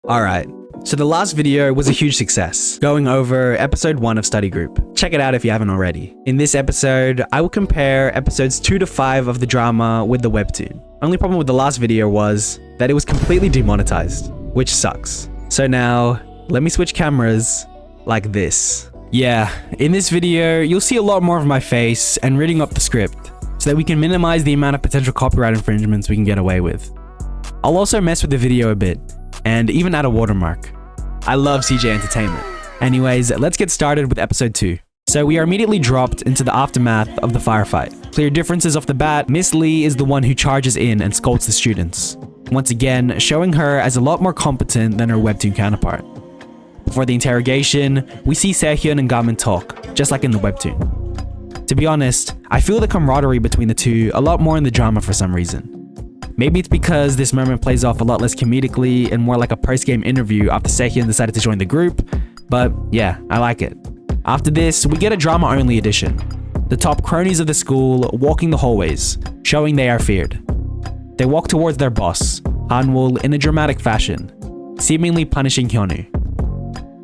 Alright, so the last video was a huge success, going over episode 1 of Study Group. Check it out if you haven't already. In this episode, I will compare episodes 2 to 5 of the drama with the webtoon. Only problem with the last video was that it was completely demonetized, which sucks. So now, let me switch cameras like this. Yeah, in this video, you'll see a lot more of my face and reading up the script, so that we can minimize the amount of potential copyright infringements we can get away with. I'll also mess with the video a bit, and even add a watermark. I love CJ entertainment. Anyways, let's get started with episode 2. So we are immediately dropped into the aftermath of the firefight. Clear differences off the bat, Miss Lee is the one who charges in and scolds the students. Once again, showing her as a lot more competent than her webtoon counterpart. Before the interrogation, we see Se-Hyun and Ga-min talk, just like in the webtoon. To be honest, I feel the camaraderie between the two a lot more in the drama for some reason. Maybe it's because this moment plays off a lot less comedically and more like a post-game interview after Se-Hyun decided to join the group, but yeah, I like it. After this, we get a drama-only edition. The top cronies of the school walking the hallways, showing they are feared. They walk towards their boss, Hanwol, in a dramatic fashion, seemingly punishing Hyunwoo.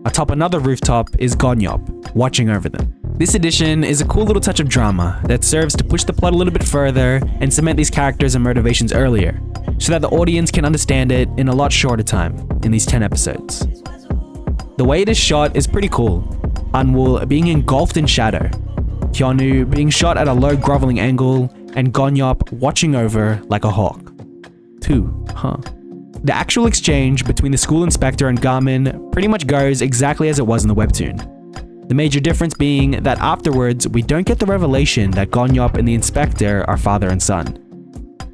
Atop another rooftop is Gonyop, watching over them. This edition is a cool little touch of drama that serves to push the plot a little bit further and cement these characters and motivations earlier, so that the audience can understand it in a lot shorter time, in these 10 episodes. The way it is shot is pretty cool. Hanwol being engulfed in shadow, Hyunwoo being shot at a low groveling angle, and Gonyop watching over like a hawk. The actual exchange between the school inspector and Ga-min pretty much goes exactly as it was in the webtoon. The major difference being that afterwards, we don't get the revelation that Gonyop and the inspector are father and son.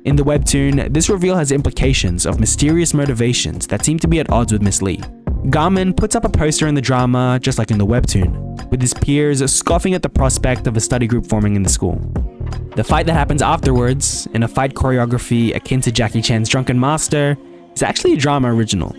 In the webtoon, this reveal has implications of mysterious motivations that seem to be at odds with Miss Lee. Ga-min puts up a poster in the drama, just like in the webtoon, with his peers scoffing at the prospect of a study group forming in the school. The fight that happens afterwards, in a fight choreography akin to Jackie Chan's Drunken Master, is actually a drama original.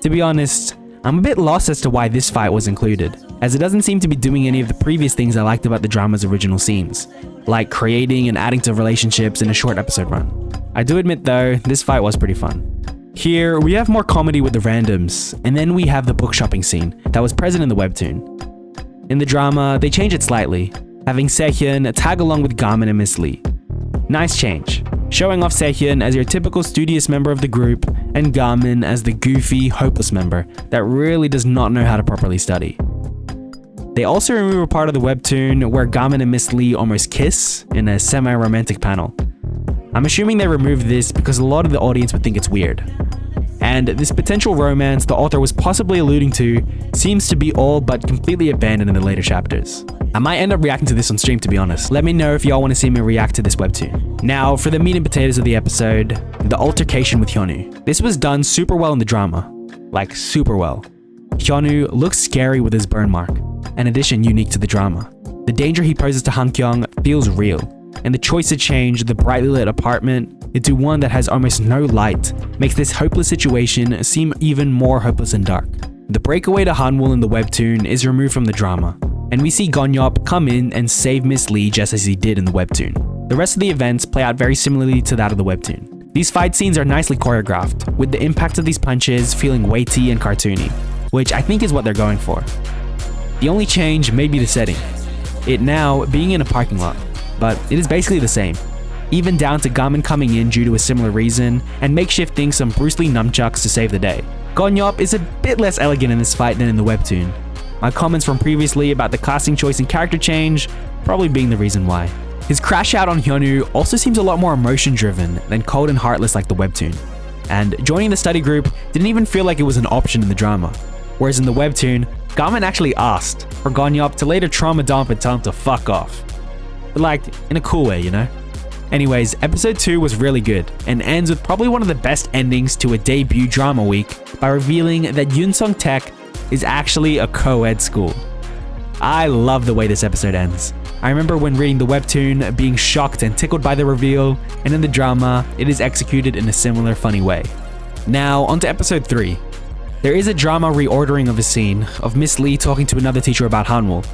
To be honest, I'm a bit lost as to why this fight was included, as it doesn't seem to be doing any of the previous things I liked about the drama's original scenes, like creating and adding to relationships in a short episode run. I do admit though, this fight was pretty fun. Here, we have more comedy with the randoms, and then we have the book shopping scene that was present in the webtoon. In the drama, they change it slightly, having Se-Hyun tag along with Ga-min and Miss Lee. Nice change, showing off Se-Hyun as your typical studious member of the group, and Ga-min as the goofy, hopeless member that really does not know how to properly study. They also remove a part of the webtoon where Ga-min and Miss Lee almost kiss in a semi-romantic panel. I'm assuming they removed this because a lot of the audience would think it's weird. And this potential romance the author was possibly alluding to seems to be all but completely abandoned in the later chapters. I might end up reacting to this on stream, to be honest. Let me know if y'all want to see me react to this webtoon. Now, for the meat and potatoes of the episode, the altercation with Hyunwoo. This was done super well in the drama. Like, super well. Hyunwoo looks scary with his burn mark, an addition unique to the drama. The danger he poses to Han-kyung feels real, and the choice to change the brightly lit apartment into one that has almost no light makes this hopeless situation seem even more hopeless and dark. The breakaway to Hanwol in the webtoon is removed from the drama, and we see Gonyop come in and save Miss Lee just as he did in the webtoon. The rest of the events play out very similarly to that of the webtoon. These fight scenes are nicely choreographed, with the impact of these punches feeling weighty and cartoony, which I think is what they're going for. The only change may be the setting, it now being in a parking lot, but it is basically the same, even down to Ga-min coming in due to a similar reason and makeshifting some Bruce Lee nunchucks to save the day. Gonyop is a bit less elegant in this fight than in the webtoon. My comments from previously about the casting choice and character change probably being the reason why. His crash out on Hyunwoo also seems a lot more emotion driven than cold and heartless like the webtoon. And joining the study group didn't even feel like it was an option in the drama. Whereas in the webtoon, Ga-min actually asked for Gonyop to later trauma dump and tell him to fuck off. But like, in a cool way, you know? Anyways, episode 2 was really good, and ends with probably one of the best endings to a debut drama week by revealing that Yunsong Tech is actually a co-ed school. I love the way this episode ends. I remember when reading the webtoon being shocked and tickled by the reveal, and in the drama, it is executed in a similar funny way. Now, onto episode 3. There is a drama reordering of a scene of Miss Lee talking to another teacher about Hanwol,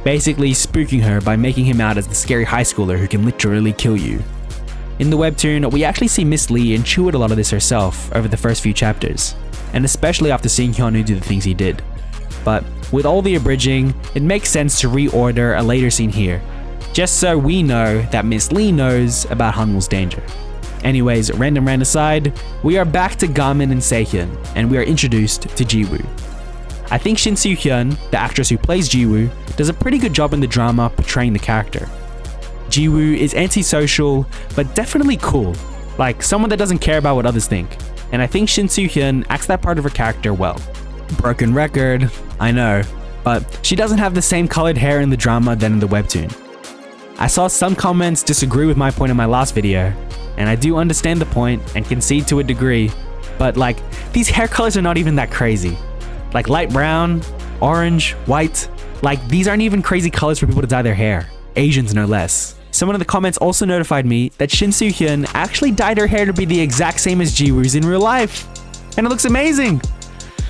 basically spooking her by making him out as the scary high schooler who can literally kill you. In the webtoon, we actually see Miss Lee intuit a lot of this herself over the first few chapters. and especially after seeing Hyunwoo do the things he did. But with all the abridging, it makes sense to reorder a later scene here, just so we know that Miss Lee knows about Hanwoo's danger. Anyways, random rant aside, we are back to Gamin and Sehyeon, and we are introduced to Ji-Woo. I think Shin Su-Hyun, the actress who plays Ji-Woo, does a pretty good job in the drama portraying the character. Ji-Woo is antisocial, but definitely cool, like someone that doesn't care about what others think, and I think Shin Su-Hyun acts that part of her character well. Broken record, I know, but she doesn't have the same colored hair in the drama than in the webtoon. I saw some comments disagree with my point in my last video, and I do understand the point and concede to a degree, but like, these hair colors are not even that crazy. Like light brown, orange, white, like these aren't even crazy colors for people to dye their hair. Asians no less. Someone in the comments also notified me that Shin Su-Hyun actually dyed her hair to be the exact same as Ji-Woo's in real life, and it looks amazing.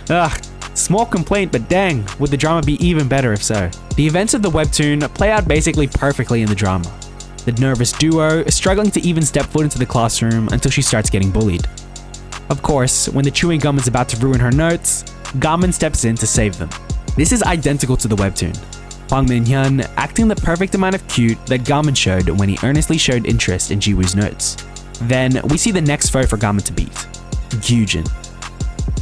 Ugh, small complaint, but dang, would the drama be even better if so. The events of the webtoon play out basically perfectly in the drama. The nervous duo is struggling to even step foot into the classroom until she starts getting bullied. Of course, when the chewing gum is about to ruin her notes, Gamin steps in to save them. This is identical to the webtoon. Hwang Min-Hyun acting the perfect amount of cute that Gamin showed when he earnestly showed interest in Ji-Woo's notes. Then we see the next foe for Gamin to beat, Ji-Eun.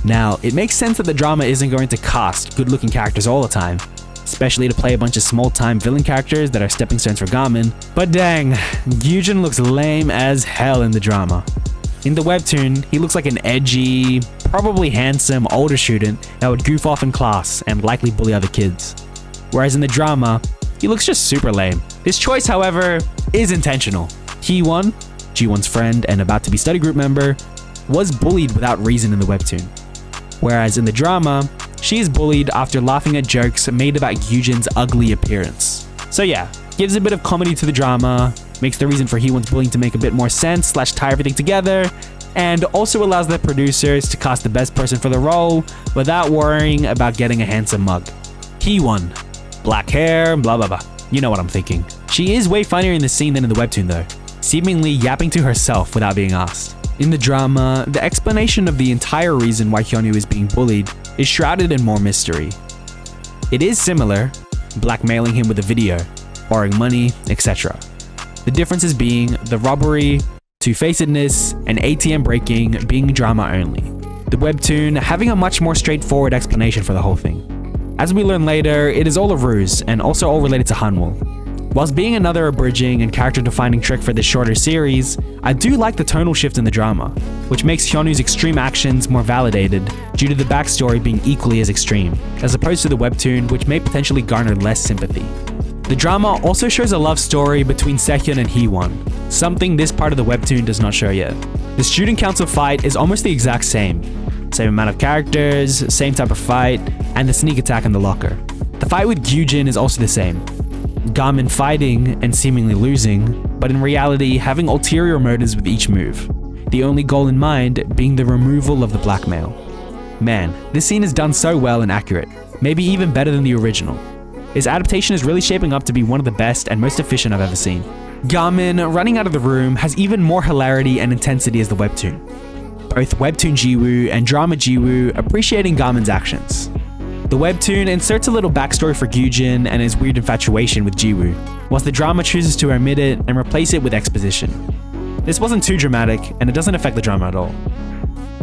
Now, it makes sense that the drama isn't going to cast good-looking characters all the time, especially to play a bunch of small-time villain characters that are stepping stones for Gamin, but dang, Ji-Eun looks lame as hell in the drama. In the webtoon, he looks like an edgy, probably handsome, older student that would goof off in class and likely bully other kids. Whereas in the drama, he looks just super lame. This choice, however, is intentional. Hee-won, Ji-Won's friend and about to be study group member, was bullied without reason in the webtoon. Whereas in the drama, she is bullied after laughing at jokes made about Ji-Eun's ugly appearance. So yeah, gives a bit of comedy to the drama, makes the reason for Hee-won's bullying to make a bit more sense / tie everything together, and also allows the producers to cast the best person for the role without worrying about getting a handsome mug. Hee-won, black hair, blah blah blah. You know what I'm thinking. She is way funnier in the scene than in the webtoon though, seemingly yapping to herself without being asked. In the drama, the explanation of the entire reason why Hyunwoo is being bullied is shrouded in more mystery. It is similar, blackmailing him with a video, borrowing money, etc. The differences being the robbery, two-facedness, and ATM breaking being drama only. The webtoon having a much more straightforward explanation for the whole thing. As we learn later, it is all a ruse and also all related to Hanwoo. Whilst being another abridging and character-defining trick for this shorter series, I do like the tonal shift in the drama, which makes Hyunwoo's extreme actions more validated due to the backstory being equally as extreme, as opposed to the webtoon, which may potentially garner less sympathy. The drama also shows a love story between Sehyeon and Hee-won, something this part of the webtoon does not show yet. The student council fight is almost the exact same. Same amount of characters, same type of fight, and the sneak attack in the locker. The fight with Ji-Eun is also the same. Gamin fighting and seemingly losing, but in reality having ulterior motives with each move. The only goal in mind being the removal of the blackmail. Man, this scene is done so well and accurate, maybe even better than the original. His adaptation is really shaping up to be one of the best and most efficient I've ever seen. Gamin running out of the room has even more hilarity and intensity as the webtoon. Both webtoon Ji-Woo and drama Ji-Woo appreciating Gamin's actions. The webtoon inserts a little backstory for Ji-Eun and his weird infatuation with Ji-Woo, whilst the drama chooses to omit it and replace it with exposition. This wasn't too dramatic, and it doesn't affect the drama at all.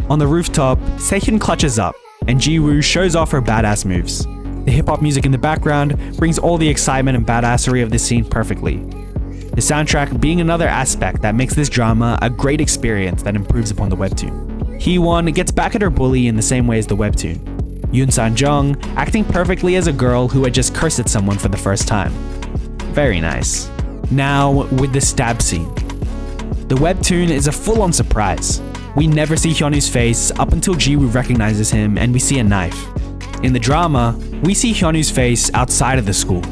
On the rooftop, Sehyeon clutches up, and Ji-Woo shows off her badass moves. The hip-hop music in the background brings all the excitement and badassery of this scene perfectly. The soundtrack being another aspect that makes this drama a great experience that improves upon the webtoon. Hee-won gets back at her bully in the same way as the webtoon. Yoon San-jung acting perfectly as a girl who had just cursed at someone for the first time. Very nice. Now, with the stab scene. The webtoon is a full-on surprise. We never see Hyunwoo's face up until Ji-Woo recognizes him and we see a knife. In the drama, we see Hyunwoo's face outside of the school,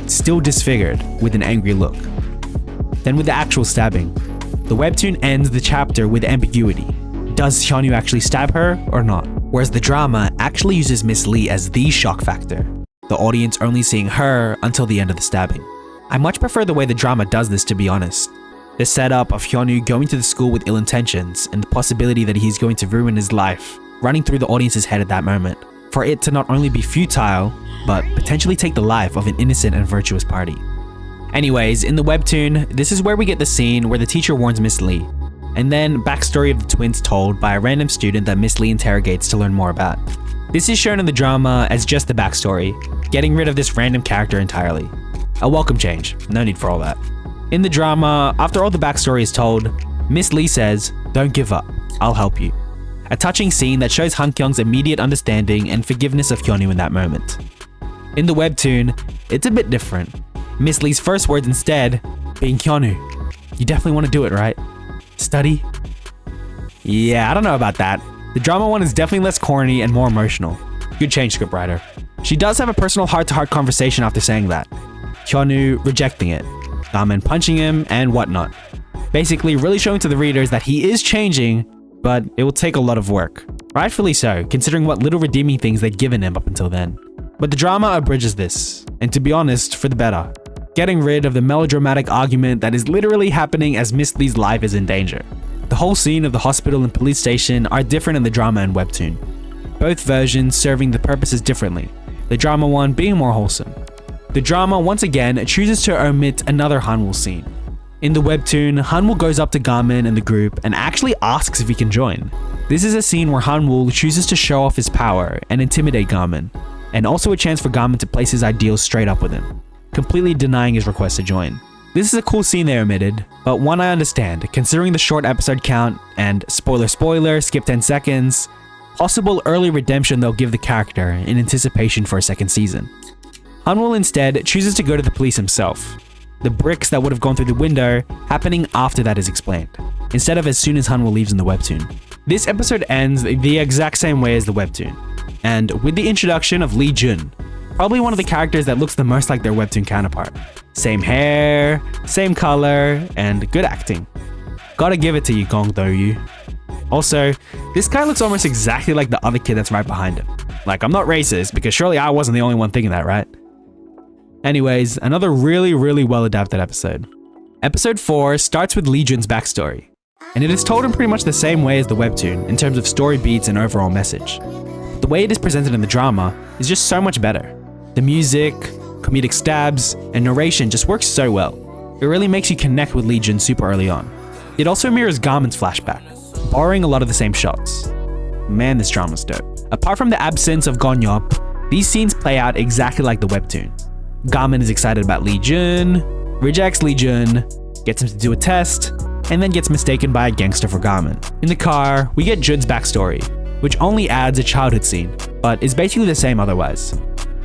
still disfigured with an angry look. Then with the actual stabbing, the webtoon ends the chapter with ambiguity. Does Hyunwoo actually stab her or not? Whereas the drama actually uses Miss Lee as the shock factor, the audience only seeing her until the end of the stabbing. I much prefer the way the drama does this, to be honest. The setup of Hyunwoo going to the school with ill intentions and the possibility that he's going to ruin his life running through the audience's head at that moment, for it to not only be futile, but potentially take the life of an innocent and virtuous party. Anyways, in the webtoon, this is where we get the scene where the teacher warns Miss Lee, and then backstory of the twins told by a random student that Miss Lee interrogates to learn more about. This is shown in the drama as just the backstory, getting rid of this random character entirely. A welcome change, no need for all that. In the drama, after all the backstory is told, Miss Lee says, "Don't give up, I'll help you." A touching scene that shows Han Kyung's immediate understanding and forgiveness of Hyunwoo in that moment. In the webtoon, it's a bit different. Miss Lee's first words instead being, "Hyunwoo, you definitely want to do it, right? Study?" Yeah, I don't know about that. The drama one is definitely less corny and more emotional. Good change, scriptwriter. She does have a personal heart-to-heart conversation after saying that. Hyunwoo rejecting it, Gamin punching him, and whatnot. Basically really showing to the readers that he is changing, but it will take a lot of work. Rightfully so, considering what little redeeming things they'd given him up until then. But the drama abridges this, and to be honest, for the better. Getting rid of the melodramatic argument that is literally happening as Miss Lee's life is in danger. The whole scene of the hospital and police station are different in the drama and webtoon. Both versions serving the purposes differently, the drama one being more wholesome. The drama once again chooses to omit another Hanwoo scene. In the webtoon, Hanwoo goes up to Gamin and the group and actually asks if he can join. This is a scene where Hanwoo chooses to show off his power and intimidate Gamin, and also a chance for Gamin to place his ideals straight up with him, completely denying his request to join. This is a cool scene they omitted, but one I understand, considering the short episode count and spoiler, skip 10 seconds, possible early redemption they'll give the character in anticipation for a second season. Hanwoo instead chooses to go to the police himself. The bricks that would have gone through the window happening after that is explained, instead of as soon as Hanwoo leaves in the webtoon. This episode ends the exact same way as the webtoon, and with the introduction of Ji-Eun, probably one of the characters that looks the most like their webtoon counterpart. Same hair, same color, and good acting. Gotta give it to you, Gong Do-yu. Also, this guy looks almost exactly like the other kid that's right behind him. Like, I'm not racist, because surely I wasn't the only one thinking that, right? Anyways, another really well adapted episode. Episode 4 starts with Ji-Eun's backstory, and it is told in pretty much the same way as the webtoon in terms of story beats and overall message. The way it is presented in the drama is just so much better. The music, comedic stabs, and narration just works so well. It really makes you connect with Ji-Eun super early on. It also mirrors Gamin's flashback, borrowing a lot of the same shots. Man, this drama's dope. Apart from the absence of Gonyop, these scenes play out exactly like the webtoon. Gamin is excited about Ji-Eun, rejects Ji-Eun, gets him to do a test, and then gets mistaken by a gangster for Gamin. In the car, we get Jun's backstory, which only adds a childhood scene, but is basically the same otherwise.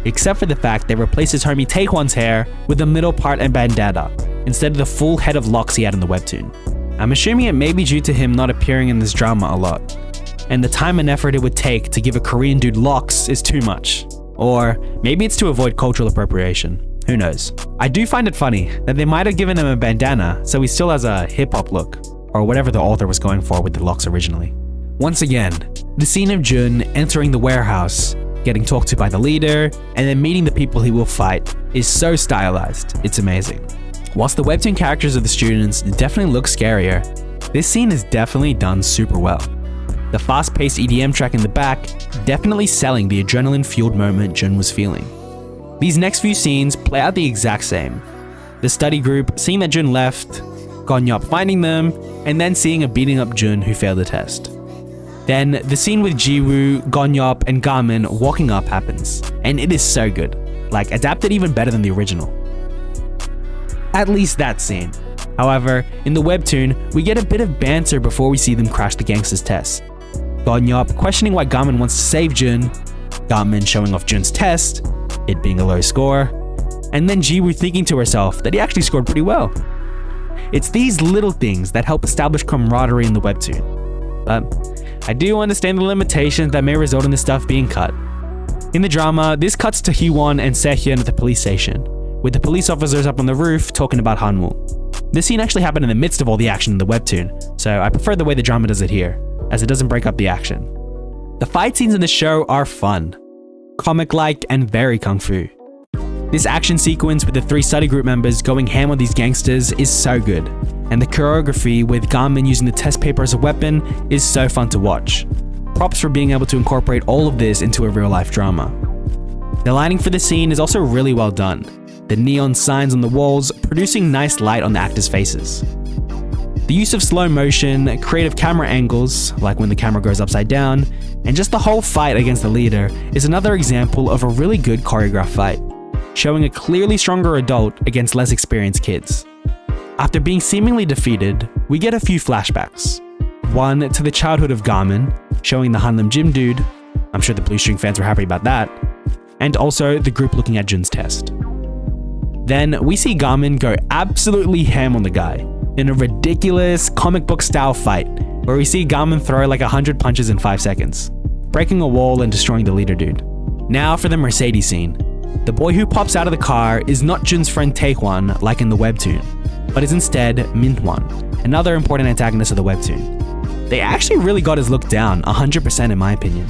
Except for the fact they replaced his homie Taekwon's hair with the middle part and bandana, instead of the full head of locks he had in the webtoon. I'm assuming it may be due to him not appearing in this drama a lot, and the time and effort it would take to give a Korean dude locks is too much. Or maybe it's to avoid cultural appropriation. Who knows? I do find it funny that they might have given him a bandana so he still has a hip-hop look, or whatever the author was going for with the locks originally. Once again, the scene of Jun entering the warehouse, getting talked to by the leader, and then meeting the people he will fight is so stylized, it's amazing. Whilst the webtoon characters of the students definitely look scarier, this scene is definitely done super well. The fast-paced EDM track in the back definitely selling the adrenaline-fueled moment Jun was feeling. These next few scenes play out the exact same. The study group seeing that Jun left, Gonyop finding them, and then seeing a beating up Jun who failed the test. Then the scene with Jiwoo, Gonyop, and Gamin walking up happens, and it is so good, like adapted even better than the original. At least that scene. However, in the webtoon, we get a bit of banter before we see them crash the gangster's test. Gonyop questioning why Gamin wants to save Jun, Gamin showing off Jun's test, it being a low score, and then Jiwoo thinking to herself that he actually scored pretty well. It's these little things that help establish camaraderie in the webtoon. But I do understand the limitations that may result in this stuff being cut. In the drama, this cuts to Hee-won and Se-hyun at the police station, with the police officers up on the roof talking about Hanwoo. This scene actually happened in the midst of all the action in the webtoon, so I prefer the way the drama does it here, as it doesn't break up the action. The fight scenes in the show are fun, comic-like, and very kung fu. This action sequence with the 3 study group members going ham on these gangsters is so good, and the choreography with Gamin using the test paper as a weapon is so fun to watch. props for being able to incorporate all of this into a real-life drama. The lighting for the scene is also really well done. The neon signs on the walls producing nice light on the actors' faces. The use of slow motion, creative camera angles, like when the camera goes upside down, and just the whole fight against the leader is another example of a really good choreographed fight, showing a clearly stronger adult against less experienced kids. After being seemingly defeated, we get a few flashbacks. One to the childhood of Garmin, showing the Hanlim gym dude, I'm sure the Blue String fans were happy about that, and also the group looking at Jun's test. Then we see Garmin go absolutely ham on the guy, in a ridiculous comic book style fight, where we see Garmin throw like 100 punches in 5 seconds, breaking a wall and destroying the leader dude. Now for the Mercedes scene. The boy who pops out of the car is not Jun's friend Taekwon like in the webtoon, but is instead Min-Hyun, another important antagonist of the webtoon. They actually really got his look down 100% in my opinion.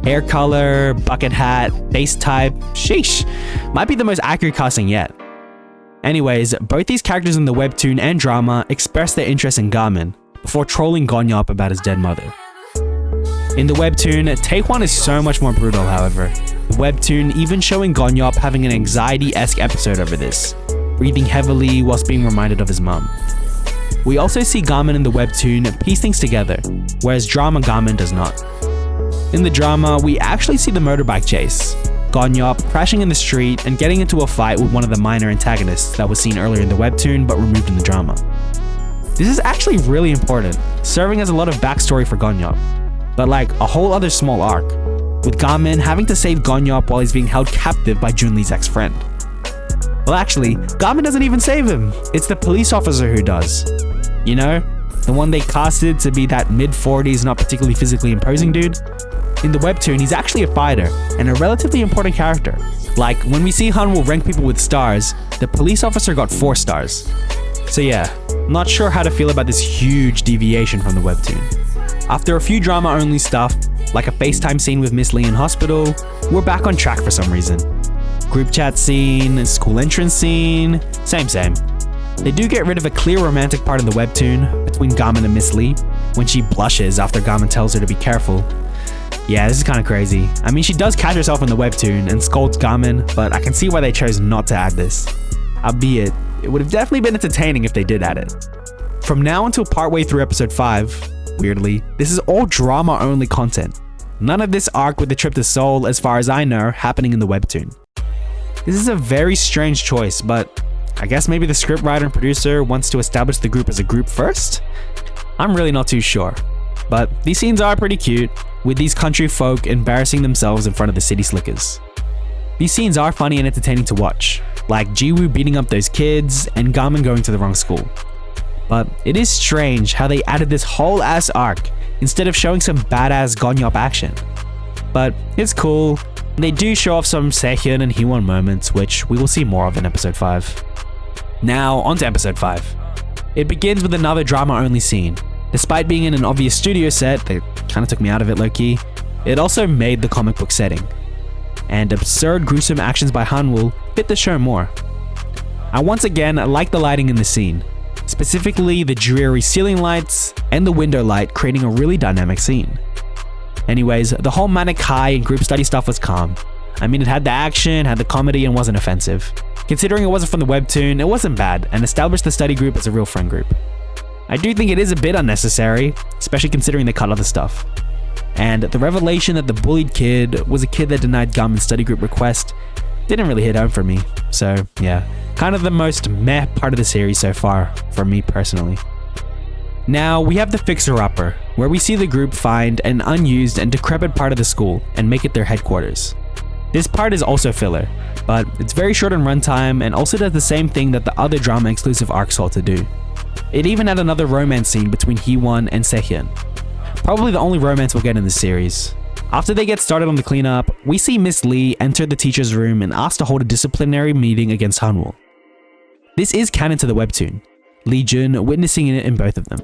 Hair color, bucket hat, face type, sheesh, might be the most accurate casting yet. Anyways, both these characters in the webtoon and drama express their interest in Garmin before trolling Gonyop about his dead mother. In the webtoon, Taekwon is so much more brutal, however. The webtoon even showing Gonyop having an anxiety-esque episode over this, breathing heavily whilst being reminded of his mum. We also see Garmin in the webtoon piece things together, whereas drama Garmin does not. In the drama, we actually see the motorbike chase, Gonyop crashing in the street and getting into a fight with one of the minor antagonists that was seen earlier in the webtoon but removed in the drama. This is actually really important, serving as a lot of backstory for Gonyop, but like a whole other small arc, with Garmin having to save Gonyop while he's being held captive by Junli's ex-friend. Well actually, Garmin doesn't even save him, it's the police officer who does. You know, the one they casted to be that mid-40s not particularly physically imposing dude. In the webtoon, he's actually a fighter, and a relatively important character. Like, when we see Hanwoo rank people with stars, the police officer got 4 stars. So yeah, not sure how to feel about this huge deviation from the webtoon. After a few drama-only stuff, like a FaceTime scene with Miss Lee in hospital, we're back on track for some reason. Group chat scene, school entrance scene, same. They do get rid of a clear romantic part in the webtoon, between Garmin and Miss Lee, when she blushes after Garmin tells her to be careful. Yeah, this is kind of crazy. I mean, she does catch herself in the webtoon and scolds Garmin, but I can see why they chose not to add this. Albeit, it would have definitely been entertaining if they did add it. From now until partway through episode 5, weirdly, this is all drama-only content. None of this arc with the trip to Seoul, as far as I know, happening in the webtoon. This is a very strange choice, but I guess maybe the scriptwriter and producer wants to establish the group as a group first? I'm really not too sure. But these scenes are pretty cute, with these country folk embarrassing themselves in front of the city slickers. These scenes are funny and entertaining to watch, like Ji-Woo beating up those kids and Garmin going to the wrong school. But it is strange how they added this whole ass arc instead of showing some badass Gonyop action. But it's cool, and they do show off some Se-Hyun and Hee-won moments, which we will see more of in episode 5. Now onto episode 5. It begins with another drama-only scene. Despite being in an obvious studio set that kind of took me out of it low-key, it also made the comic book setting. And absurd gruesome actions by Hanwoo fit the show more. I once again like the lighting in the scene, specifically the dreary ceiling lights and the window light creating a really dynamic scene. Anyways, the whole manic high and group study stuff was calm. I mean, it had the action, had the comedy, and wasn't offensive. Considering it wasn't from the webtoon, it wasn't bad and established the study group as a real friend group. I do think it is a bit unnecessary, especially considering they cut other stuff. And the revelation that the bullied kid was a kid that denied Garmin's study group request didn't really hit home for me. So yeah, kind of the most meh part of the series so far, for me personally. Now we have the fixer-upper, where we see the group find an unused and decrepit part of the school and make it their headquarters. This part is also filler, but it's very short in runtime and also does the same thing that the other drama-exclusive arcs sought to do. It even had another romance scene between Hee-won and Se-Hyun. Probably the only romance we'll get in this series. After they get started on the cleanup, we see Miss Lee enter the teacher's room and ask to hold a disciplinary meeting against Hanwoo. This is canon to the webtoon, Lee Jun witnessing it in both of them.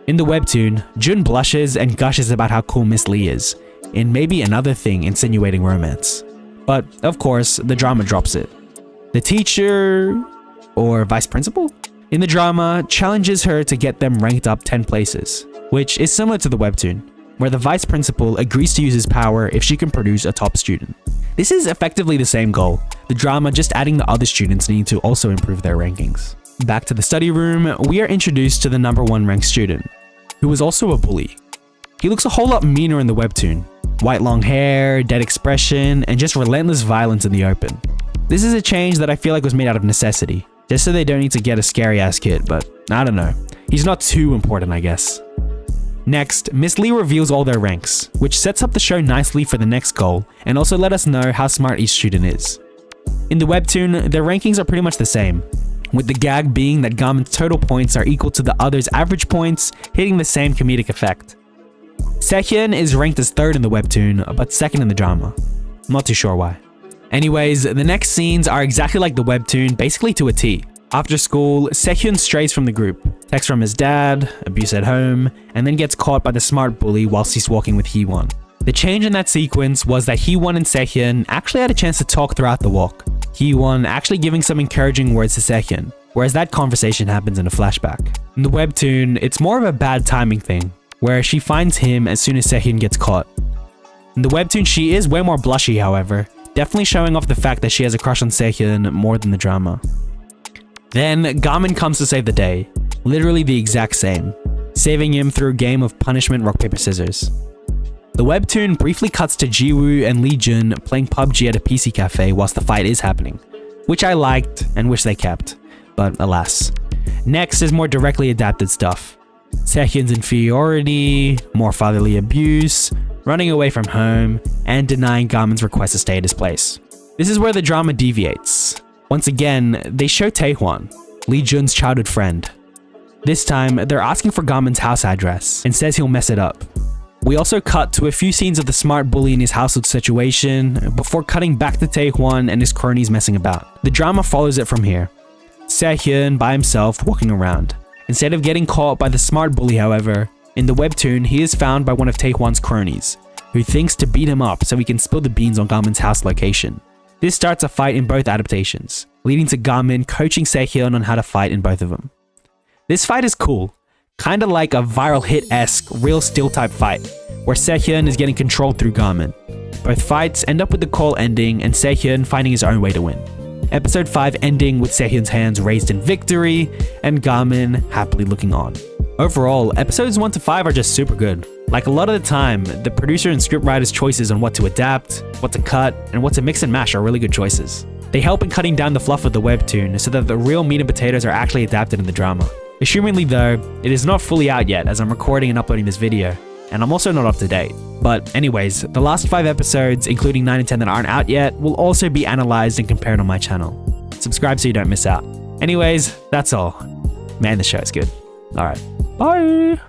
In the webtoon, Jun blushes and gushes about how cool Miss Lee is, in maybe another thing insinuating romance. But of course, the drama drops it. The teacher, or vice principal, in the drama challenges her to get them ranked up 10 places, which is similar to the webtoon. where the vice principal agrees to use his power if she can produce a top student. This is effectively the same goal, the drama just adding the other students needing to also improve their rankings. Back to the study room, we are introduced to the number 1 ranked student, who is also a bully. He looks a whole lot meaner in the webtoon. White long hair, dead expression, and just relentless violence in the open. This is a change that I feel like was made out of necessity, just so they don't need to get a scary ass kid, but I don't know. He's not too important, I guess. Next, Miss Lee reveals all their ranks, which sets up the show nicely for the next goal, and also let us know how smart each student is. In the webtoon, their rankings are pretty much the same, with the gag being that Garmin's total points are equal to the other's average points, hitting the same comedic effect. Se-Hyun is ranked as 3rd in the webtoon, but 2nd in the drama. I'm not too sure why. Anyways, the next scenes are exactly like the webtoon, basically to a T. After school, Se-Hyun strays from the group, texts from his dad, abuse at home, and then gets caught by the smart bully whilst he's walking with Hee-won. The change in that sequence was that Hee-won and Se-Hyun actually had a chance to talk throughout the walk. Hee-won actually giving some encouraging words to Se-Hyun, whereas that conversation happens in a flashback. In the webtoon, it's more of a bad timing thing, where she finds him as soon as Se-Hyun gets caught. In the webtoon, she is way more blushy, however, definitely showing off the fact that she has a crush on Se-Hyun more than the drama. Then, Garmin comes to save the day, literally the exact same, saving him through a game of punishment rock paper scissors. The webtoon briefly cuts to Ji-Woo and Lee-jun playing PUBG at a PC cafe whilst the fight is happening, which I liked and wish they kept, but alas. Next is more directly adapted stuff. Se-Hyun's inferiority, more fatherly abuse, running away from home, and denying Garmin's request to stay at his place. This is where the drama deviates. Once again, they show Taehwan, Lee-jun's childhood friend. This time, they're asking for Garmin's house address, and says he'll mess it up. We also cut to a few scenes of the smart bully in his household situation, before cutting back to Taehwan and his cronies messing about. The drama follows it from here. Se-Hyun by himself walking around. Instead of getting caught by the smart bully, however, in the webtoon, he is found by one of Taehwan's cronies, who thinks to beat him up so he can spill the beans on Garmin's house location. This starts a fight in both adaptations, leading to Garmin coaching Se-Hyun on how to fight in both of them. This fight is cool, kinda like a viral hit-esque real steel type fight, where Se-Hyun is getting controlled through Garmin. Both fights end up with the call ending and Se-Hyun finding his own way to win. Episode 5 ending with Se-Hyun's hands raised in victory, and Garmin happily looking on. Overall, episodes 1 to 5 are just super good. Like a lot of the time, the producer and scriptwriter's choices on what to adapt, what to cut, and what to mix and mash are really good choices. They help in cutting down the fluff of the webtoon so that the real meat and potatoes are actually adapted in the drama. Assumingly though, it is not fully out yet as I'm recording and uploading this video, and I'm also not up to date. But anyways, the last 5 episodes, including 9 and 10 that aren't out yet, will also be analyzed and compared on my channel. Subscribe so you don't miss out. Anyways, that's all. Man, the show is good. Alright, bye!